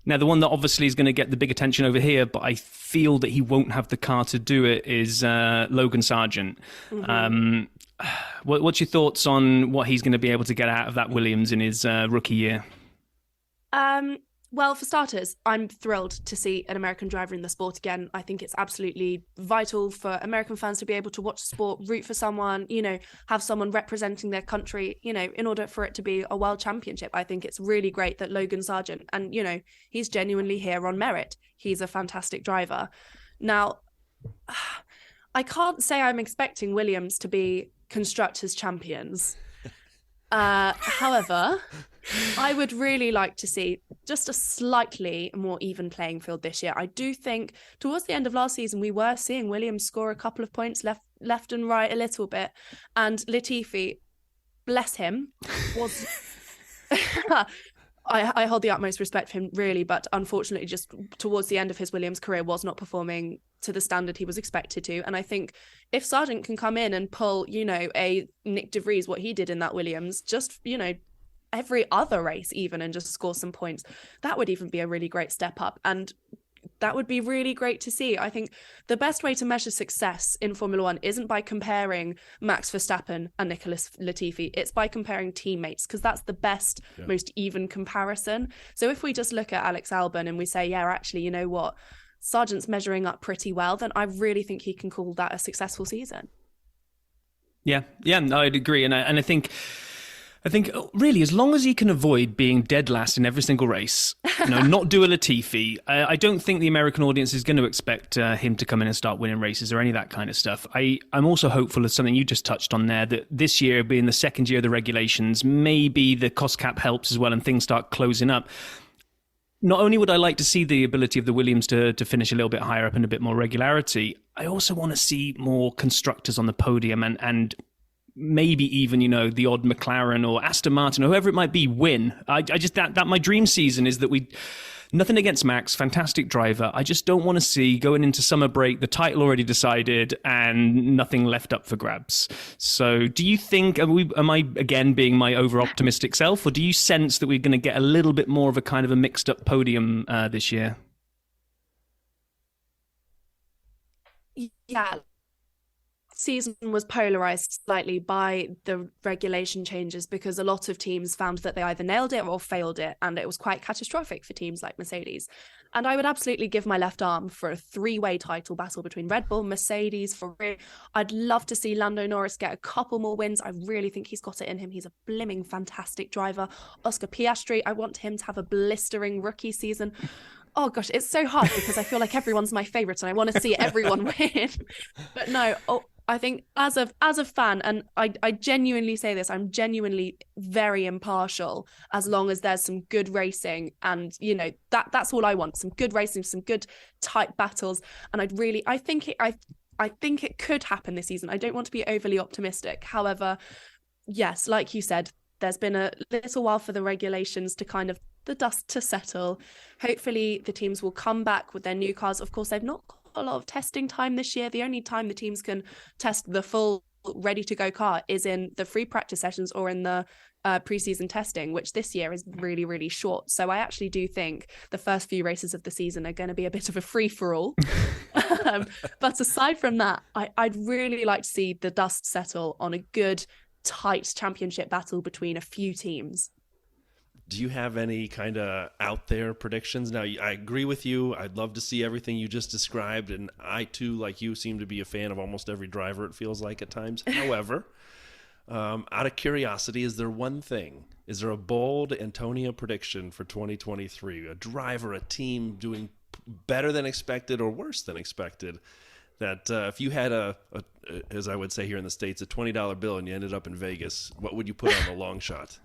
Now, the one that obviously is going to get the big attention over here, but I feel that he won't have the car to do it, is Logan Sargent. Mm-hmm. What's your thoughts on what he's going to be able to get out of that Williams in his rookie year? Well, for starters, I'm thrilled to see an American driver in the sport again. I think it's absolutely vital for American fans to be able to watch the sport, root for someone, have someone representing their country, in order for it to be a world championship. I think it's really great that Logan Sargent, and, he's genuinely here on merit. He's a fantastic driver. Now, I can't say I'm expecting Williams to be constructors' champions. However, I would really like to see just a slightly more even playing field this year. I do think towards the end of last season, we were seeing Williams score a couple of points left and right a little bit. And Latifi, bless him, was... I hold the utmost respect for him, really, but unfortunately, just towards the end of his Williams career, was not performing to the standard he was expected to. And I think if Sargent can come in and pull, a Nick de Vries, what he did in that Williams, just, every other race even, and just score some points, that would even be a really great step up. And that would be really great to see. I think the best way to measure success in Formula One isn't by comparing Max Verstappen and Nicholas Latifi. It's by comparing teammates, because that's the best, most even comparison. So if we just look at Alex Albon and we say, yeah, actually, you know what, Sargent's measuring up pretty well, then I really think he can call that a successful season. Yeah, no, I'd agree. And I think really, as long as he can avoid being dead last in every single race, not do a Latifi, I don't think the American audience is going to expect him to come in and start winning races or any of that kind of stuff. I'm also hopeful of something you just touched on there, that this year being the second year of the regulations, maybe the cost cap helps as well and things start closing up. Not only would I like to see the ability of the Williams to finish a little bit higher up and a bit more regularity, I also want to see more constructors on the podium and maybe even, the odd McLaren or Aston Martin or whoever it might be win. I just, that my dream season is that nothing against Max, fantastic driver. I just don't want to see going into summer break, the title already decided and nothing left up for grabs. So do you think, am I again being my over-optimistic self, or do you sense that we're going to get a little bit more of a kind of a mixed up podium this year? Yeah. Season was polarized slightly by the regulation changes, because a lot of teams found that they either nailed it or failed it, and it was quite catastrophic for teams like Mercedes. And I would absolutely give my left arm for a 3-way title battle between Red Bull, Mercedes, Ferrari. I'd love to see Lando Norris get a couple more wins. I really think he's got it in him. He's a blimming fantastic driver. Oscar Piastri, I want him to have a blistering rookie season. Oh gosh, it's so hard because I feel like everyone's my favorite and I want to see everyone win. But no, I think as a fan, and I genuinely say this, I'm genuinely very impartial as long as there's some good racing, and that's all I want, some good racing, some good tight battles. And I think it could happen this season. I don't want to be overly optimistic. However, yes, like you said, there's been a little while for the regulations to kind of the dust to settle. Hopefully the teams will come back with their new cars. Of course, they've not got a lot of testing time this year. The only time the teams can test the full ready to go car is in the free practice sessions or in the preseason testing, which this year is really, really short. So I actually do think the first few races of the season are going to be a bit of a free for all. But aside from that, I'd really like to see the dust settle on a good, tight championship battle between a few teams. Do you have any kind of out there predictions? Now, I agree with you. I'd love to see everything you just described. And I, too, like you, seem to be a fan of almost every driver, it feels like at times. However, out of curiosity, is there a bold Antonia prediction for 2023? A driver, a team doing better than expected or worse than expected? That if you had as I would say here in the States, a $20 bill and you ended up in Vegas, what would you put on the long shot?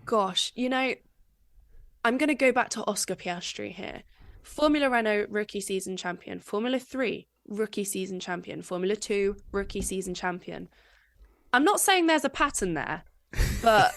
Gosh, I'm going to go back to Oscar Piastri here. Formula Renault rookie season champion, Formula 3 rookie season champion, Formula 2 rookie season champion. I'm not saying there's a pattern there, but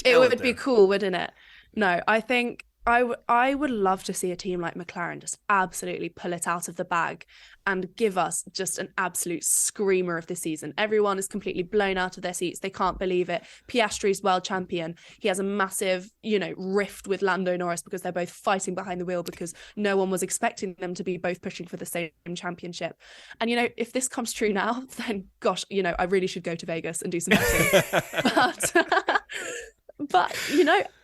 it would be cool, wouldn't it? No, I think I would love to see a team like McLaren just absolutely pull it out of the bag and give us just an absolute screamer of the season. Everyone is completely blown out of their seats. They can't believe it. Piastri's world champion. He has a massive, rift with Lando Norris because they're both fighting behind the wheel because no one was expecting them to be both pushing for the same championship. And, if this comes true now, then gosh, I really should go to Vegas and do some betting. But,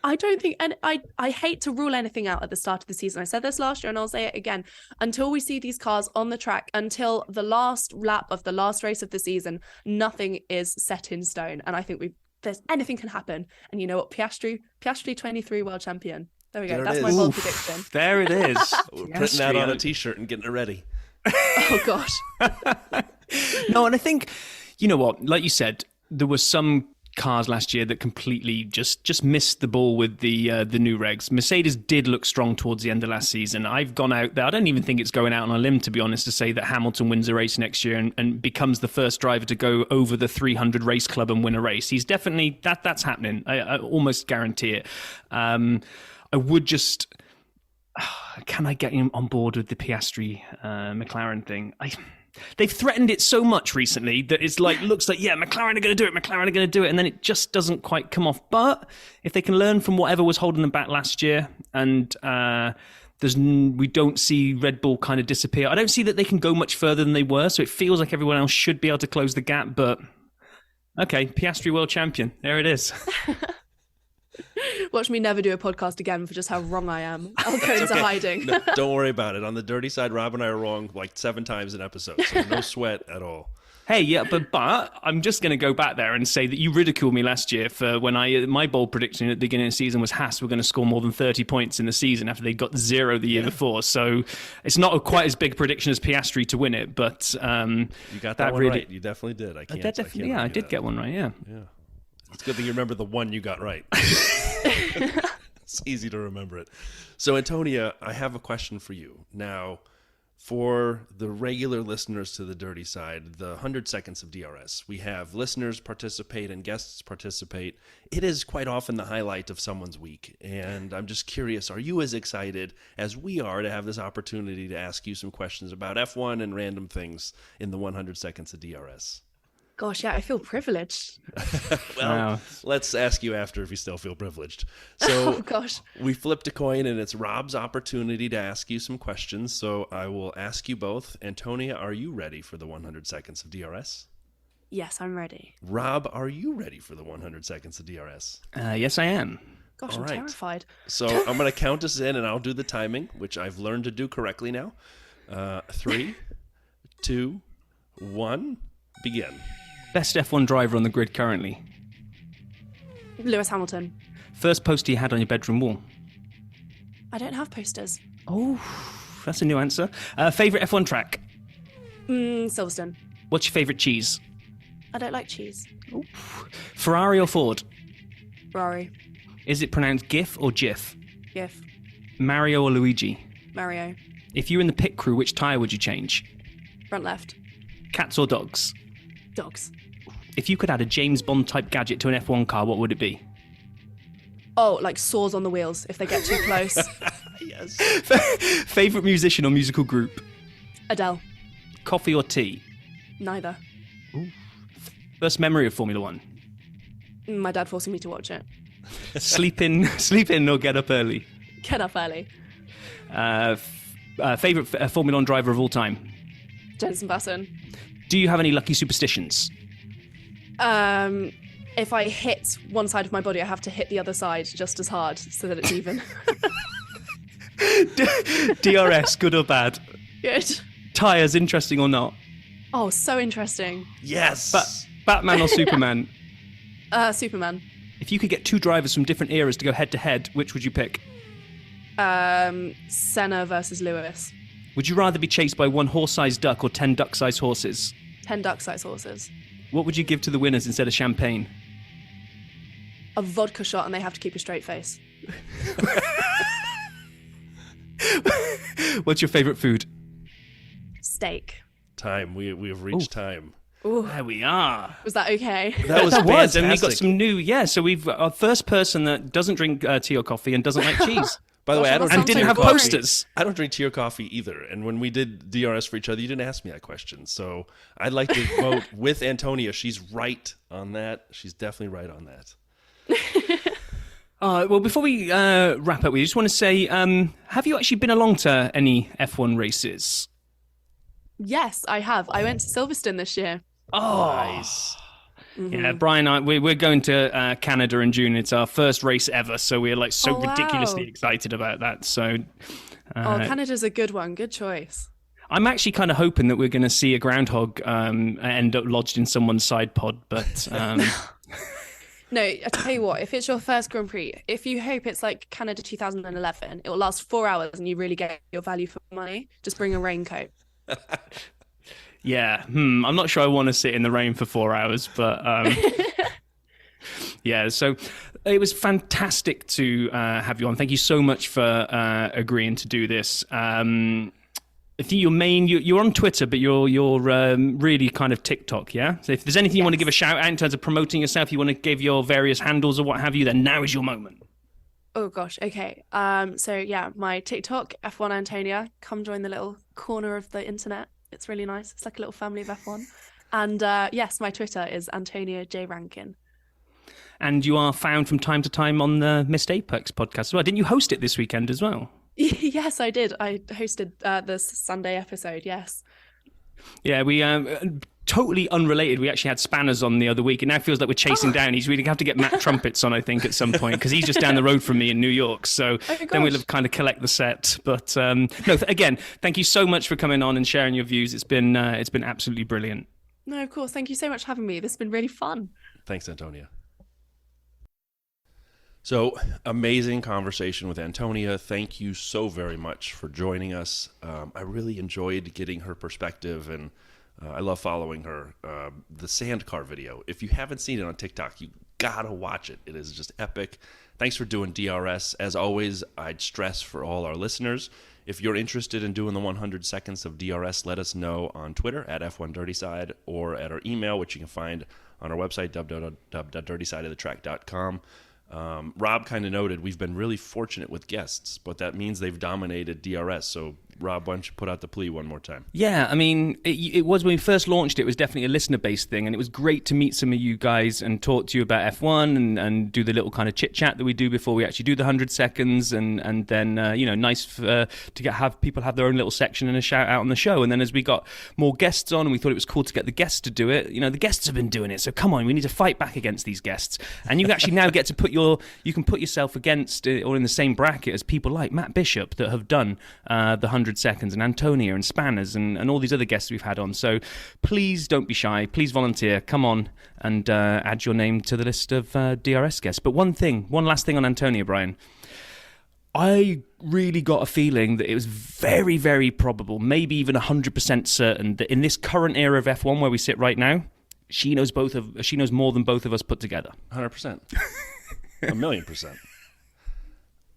I don't think, and I hate to rule anything out at the start of the season. I said this last year and I'll say it again. Until we see these cars on the track, until the last lap of the last race of the season, nothing is set in stone. And I think there's anything can happen. And you know what? Piastri 23 world champion. There we go. That's my bold prediction. There it is. We're putting that on a t-shirt and getting it ready. Oh, gosh. No, and I think, you know what? Like you said, there was some cars last year that completely just missed the ball with the new regs. Mercedes did look strong towards the end of last season. I've gone out there. I don't even think it's going out on a limb, to be honest, to say that Hamilton wins a race next year and becomes the first driver to go over the 300 race club and win a race. He's definitely that's happening. I almost guarantee it. I would just can I get him on board with the Piastri McLaren thing? They've threatened it so much recently that it's looks like, McLaren are going to do it, McLaren are going to do it, and then it just doesn't quite come off. But if they can learn from whatever was holding them back last year, and we don't see Red Bull kind of disappear, I don't see that they can go much further than they were, so it feels like everyone else should be able to close the gap, but okay, Piastri world champion, there it is. Watch me never do a podcast again for just how wrong I am. I'll go into hiding. No, don't worry about it. On the dirty side, Rob and I are wrong 7 times an episode, so no sweat at all. Hey, yeah, but I'm just going to go back there and say that you ridiculed me last year for when my bold prediction at the beginning of the season was Haas were going to score more than 30 points in the season after they got 0 the year before. So it's not quite as big a prediction as Piastri to win it, but you got that one right. You definitely did. I did get one right. Yeah. It's good that you remember the one you got right. It's easy to remember it. So, Antonia, I have a question for you. Now, for the regular listeners to the Dirty Side, the 100 Seconds of DRS, we have listeners participate and guests participate. It is quite often the highlight of someone's week. And I'm just curious, are you as excited as we are to have this opportunity to ask you some questions about F1 and random things in the 100 Seconds of DRS? Gosh, yeah, I feel privileged. Well, Let's ask you after if you still feel privileged. So oh, gosh. We flipped a coin, and it's Rob's opportunity to ask you some questions. So I will ask you both. Antonia, are you ready for the 100 Seconds of DRS? Yes, I'm ready. Rob, are you ready for the 100 Seconds of DRS? Yes, I am. Gosh, I'm terrified. So I'm going to count us in, and I'll do the timing, which I've learned to do correctly now. 3, 2, 1, begin. Best F1 driver on the grid currently? Lewis Hamilton. First poster you had on your bedroom wall? I don't have posters. Oh, that's a new answer. Favourite F1 track? Silverstone. What's your favourite cheese? I don't like cheese. Ooh. Ferrari or Ford? Ferrari. Is it pronounced GIF or GIF? GIF. Mario or Luigi? Mario. If you were in the pit crew, which tyre would you change? Front left. Cats or dogs? Dogs. If you could add a James Bond type gadget to an F1 car, what would it be? Oh, like saws on the wheels if they get too close. Yes. Favourite musician or musical group? Adele. Coffee or tea? Neither. Ooh. First memory of Formula One? My dad forcing me to watch it. Sleep in or get up early? Get up early. Favorite Formula One driver of all time? Jenson Button. Do you have any lucky superstitions? If I hit one side of my body, I have to hit the other side just as hard so that it's even. DRS, good or bad? Good. Tyres, interesting or not? Oh, so interesting. Yes. Batman or Superman? Superman. If you could get two drivers from different eras to go head to head, which would you pick? Senna versus Lewis. Would you rather be chased by one horse-sized duck or 10 duck-sized horses? 10 duck-sized horses. What would you give to the winners instead of champagne? A vodka shot, and they have to keep a straight face. What's your favourite food? Steak. Time. We have reached time. Ooh. There we are. Was that okay? That was And we got fantastic. some new, so we've our first person that doesn't drink tea or coffee and doesn't like cheese. By the way, I don't And drink didn't tea or have coffee. posters. I don't drink tea or coffee either. And when we did DRS for each other, you didn't ask me that question. So I'd like to vote with Antonia. She's right on that. She's definitely right on that. Well, before we wrap up, we just want to say, have you actually been along to any F1 races? Yes, I have. I went to Silverstone this year. Oh, Nice. yeah. Brian and I, we're going to Canada in June. It's our first race ever, so we're like so Oh, wow. ridiculously excited about that. So Canada's a good one. Good choice. I'm actually kind of hoping that we're going to see a groundhog end up lodged in someone's side pod, but. No, I tell you what, if it's your first Grand Prix, if you hope it's like Canada 2011, it will last 4 hours and you really get your value for money. Just bring a raincoat. Yeah, I'm not sure I want to sit in the rain for 4 hours, but yeah, so it was fantastic to have you on. Thank you so much for agreeing to do this. I think you're on Twitter, but you're really kind of TikTok, yeah? So if there's anything you want to give a shout out in terms of promoting yourself, you want to give your various handles or what have you, then now is your moment. Oh gosh, okay. So yeah, my TikTok, F1 Antonia. Come join the little corner of the internet. It's really nice. It's like a little family of F1. And yes, my Twitter is Antonia J Rankin. And you are found from time to time on the Missed Apex podcast as well. Didn't you host it this weekend as well? Yes, I did. I hosted this Sunday episode. Yes. Yeah, we totally unrelated. We actually had Spanners on the other week. It now feels like we're chasing down. We're going to have to get Matt Trumpets on, I think, at some point, because he's just down the road from me in New York. So then we'll have kind of collect the set. But again, thank you so much for coming on and sharing your views. It's been absolutely brilliant. No, of course. Thank you so much for having me. This has been really fun. Thanks, Antonia. So, amazing conversation with Antonia. Thank you so very much for joining us. I really enjoyed getting her perspective, and I love following her. The Sandcar video, if you haven't seen it on TikTok, you gotta watch it. It is just epic. Thanks for doing DRS. As always, I'd stress for all our listeners, if you're interested in doing the 100 seconds of DRS, let us know on Twitter at F1DirtySide or at our email, which you can find on our website, www.dirtysideofthetrack.com. Rob kind of noted we've been really fortunate with guests, but that means they've dominated DRS. So, Rob, why don't you put out the plea one more time? Yeah, I mean, it was when we first launched it was definitely a listener-based thing, and it was great to meet some of you guys and talk to you about F1 and do the little kind of chit-chat that we do before we actually do the 100 seconds, and then, nice to have people have their own little section and a shout-out on the show. And then as we got more guests on and we thought it was cool to get the guests to do it, the guests have been doing it, so come on, we need to fight back against these guests. And you actually now get to put you can put yourself against or in the same bracket as people like Matt Bishop that have done the 100 seconds, and Antonia and Spanners and all these other guests we've had on. So please don't be shy. Please volunteer. Come on and add your name to the list of DRS guests. But one last thing on Antonia, Brian. I really got a feeling that it was very, very probable, maybe even 100% certain, that in this current era of F1 where we sit right now, she knows more than both of us put together. 100%. 1,000,000%.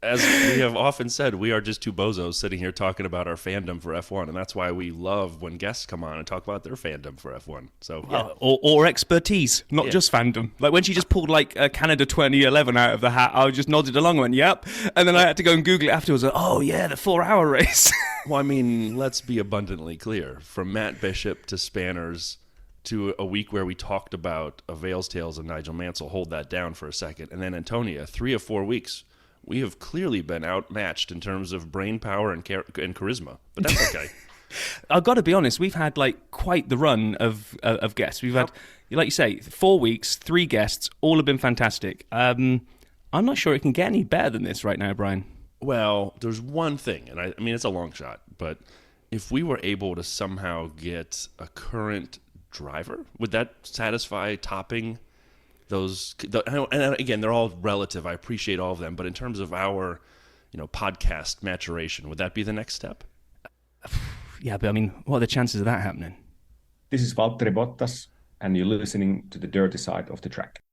As we have often said, we are just two bozos sitting here talking about our fandom for F1, and that's why we love when guests come on and talk about their fandom for F1. So, yeah. Or expertise, not just fandom. Like when she just pulled Canada 2011 out of the hat, I just nodded along and went, yep. And then I had to go and Google it afterwards. Like, oh, yeah, the 4-hour race. Well, I mean, let's be abundantly clear. From Matt Bishop to Spanners, to a week where we talked about Vale's Tales and Nigel Mansell, hold that down for a second, and then Antonia, 3 or 4 weeks, we have clearly been outmatched in terms of brain power and charisma, but that's okay. I've got to be honest, we've had quite the run of guests. We've had, like you say, 4 weeks, 3 guests, all have been fantastic. I'm not sure it can get any better than this right now, Brian. Well, there's one thing, and I mean, it's a long shot, but if we were able to somehow get a current driver, would that satisfy topping those? And again, they're all relative. I appreciate all of them, but in terms of our, podcast maturation, would that be the next step? Yeah, but I mean, what are the chances of that happening? This is Valtteri Bottas, and you're listening to the dirty side of the track.